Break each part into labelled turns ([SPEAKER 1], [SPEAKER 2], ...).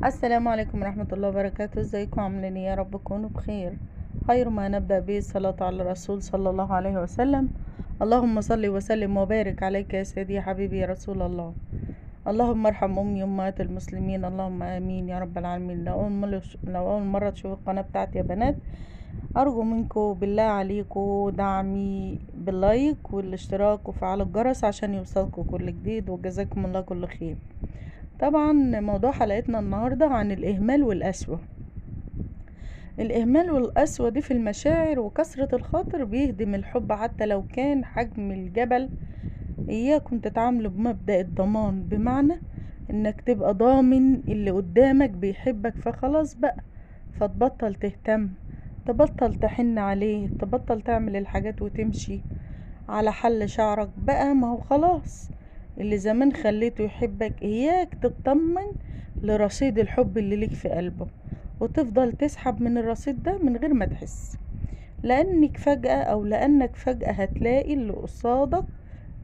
[SPEAKER 1] السلام عليكم ورحمة الله وبركاته. ازيكم عاملين ايه؟ يا رب تكونوا بخير. خير ما نبدأ به الصلاة على الرسول صلى الله عليه وسلم. اللهم صل وسلم وبارك عليك يا سيدي يا حبيبي يا رسول الله. اللهم ارحم امي امهات المسلمين، اللهم امين يا رب العالمين. لو اول مرة تشوفوا القناة بتاعتي يا بنات، ارجو منكم بالله عليكم دعمي باللايك والاشتراك وفعل الجرس عشان يوصلكم كل جديد، وجزاكم الله كل خير. طبعا موضوع حلقتنا النهاردة عن الإهمال والقسوة. الإهمال والقسوة دي في المشاعر وكثرة الخاطر بيهدم الحب حتى لو كان حجم الجبل. إياكم تتعاملوا بمبدأ الضمان، بمعنى إنك تبقى ضامن اللي قدامك بيحبك فخلاص بقى، فتبطل تهتم، تبطل تحن عليه، تبطل تعمل الحاجات وتمشي على حل شعرك بقى. ما هو خلاص اللي زمان خليته يحبك. إياك تطمن لرصيد الحب اللي ليك في قلبه وتفضل تسحب من الرصيد ده من غير ما تحس، لأنك فجأة هتلاقي اللي قصادك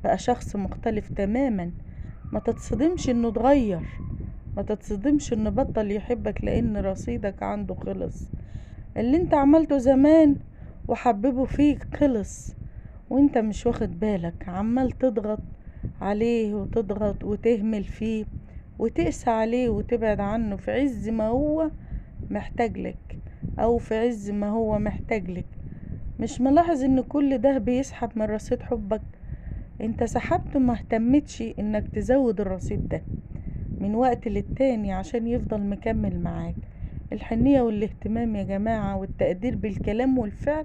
[SPEAKER 1] بقى شخص مختلف تماما. ما تتصدمش انه اتغير، ما تتصدمش انه بطل يحبك، لان رصيدك عنده خلص. اللي انت عملته زمان وحببه فيك خلص، وانت مش واخد بالك، عمال تضغط عليه وتضغط وتهمل فيه وتقسى عليه وتبعد عنه في عز ما هو محتاج لك، او في عز ما هو محتاج لك. مش ملاحظ ان كل ده بيسحب من رصيد حبك؟ انت سحبت وما اهتمتش انك تزود الرصيد ده من وقت للتاني عشان يفضل مكمل معاك. الحنية والاهتمام يا جماعة والتقدير بالكلام والفعل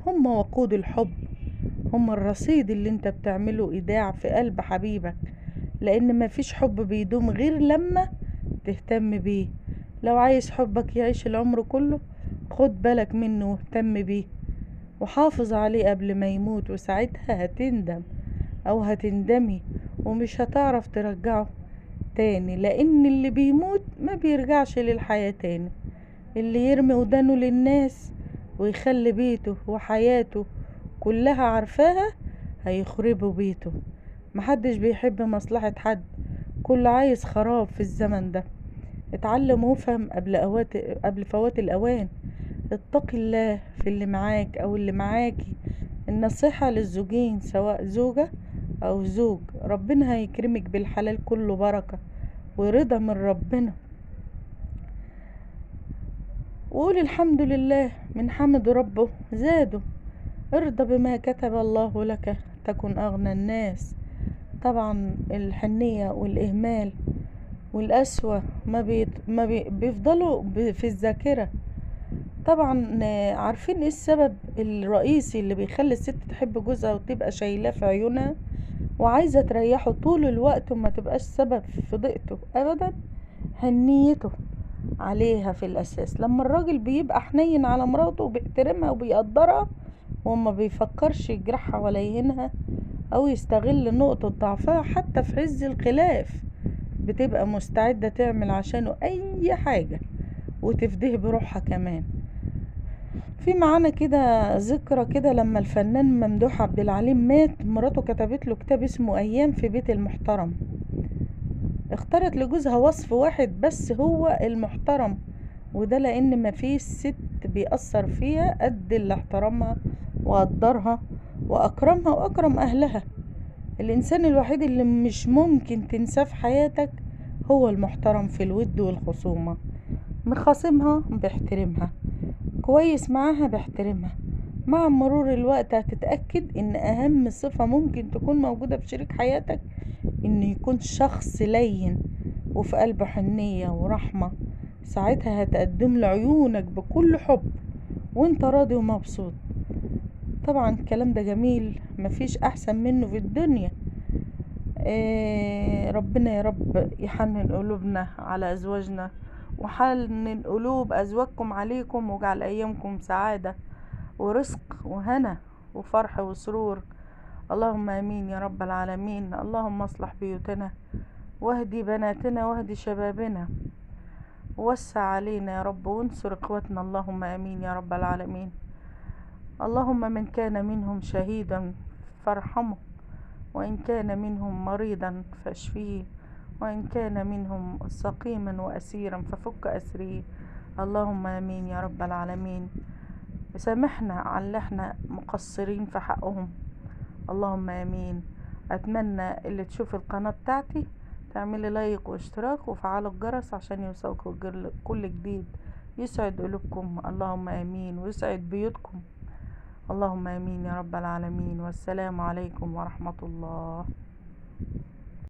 [SPEAKER 1] هم وقود الحب، هم الرصيد اللي انت بتعمله ايداع في قلب حبيبك، لان مفيش حب بيدوم غير لما تهتم بيه. لو عايز حبك يعيش العمر كله، خد بالك منه واهتم بيه وحافظ عليه قبل ما يموت، وساعتها هتندم او هتندمي ومش هتعرف ترجعه تاني، لان اللي بيموت ما بيرجعش للحياة تاني. اللي يرمي ودانه للناس ويخلي بيته وحياته كلها عارفاها هيخربوا بيته. محدش بيحب مصلحة حد، كل عايز خراب في الزمن ده. اتعلم وافهم قبل فوات الأوان. اتقي الله في اللي معاك أو اللي معاكي. النصيحة للزوجين سواء زوجة أو زوج، ربنا هيكرمك بالحلال كله بركة ورضا من ربنا. وقول الحمد لله، من حمد ربه زاده. ارضى بما كتب الله لك تكن أغنى الناس. طبعا الحنية والإهمال والقسوة بيفضلوا في الذاكرة. طبعا عارفين ايه السبب الرئيسي اللي بيخلي الست تحب جوزها وتبقى شايلاه في عيونها وعايزة تريحه طول الوقت وما تبقاش سبب في ضيقته ابدا؟ حنيته عليها في الاساس. لما الراجل بيبقى حنين على مراته وبيحترمها وبيقدرها وما بيفكرش يجرحها ولا يهينها او يستغل نقطة ضعفها، حتى في عز الخلاف بتبقى مستعدة تعمل عشانه اي حاجة وتفديه بروحها كمان. في معانا كده ذكرى كده، لما الفنان ممدوح عبد العليم مات، مراته كتبت له كتاب اسمه ايام في بيت المحترم. اختارت لجوزها وصف واحد بس هو المحترم، وده لان مفيش ست بيأثر فيها قد اللي احترمها وقدرها واكرمها واكرم اهلها. الانسان الوحيد اللي مش ممكن تنساه في حياتك هو المحترم، في الود والخصومة. مخاصمها بيحترمها، كويس معاها بيحترمها. مع مرور الوقت هتتأكد ان اهم صفة ممكن تكون موجودة في شريك حياتك ان يكون شخص لين وفي قلبه حنية ورحمة. ساعتها هتقدم لعيونك بكل حب وانت راضي ومبسوط. طبعا الكلام ده جميل، مفيش احسن منه في الدنيا. ربنا يا رب يحنن قلوبنا على ازواجنا، وحنن قلوب ازواجكم عليكم، واجعل ايامكم سعادة ورزق وهنا وفرح وسرور. اللهم امين يا رب العالمين. اللهم اصلح بيوتنا واهدي بناتنا واهدي شبابنا، ووسع علينا يا رب وانصر اخواتنا. اللهم امين يا رب العالمين. اللهم من كان منهم شهيدا فارحمه، وإن كان منهم مريضا فاشفيه، وإن كان منهم سقيما وأسيرا ففك أسريه. اللهم آمين يا رب العالمين. سامحنا على اللي احنا مقصرين في حقهم. اللهم آمين. أتمنى اللي تشوف القناة بتاعتي تعملي لايك واشتراك وفعلوا الجرس عشان يوصلكوا كل جديد. يسعد قلوبكم اللهم آمين، ويسعد بيوتكم اللهم آمين يا رب العالمين. والسلام عليكم ورحمة الله.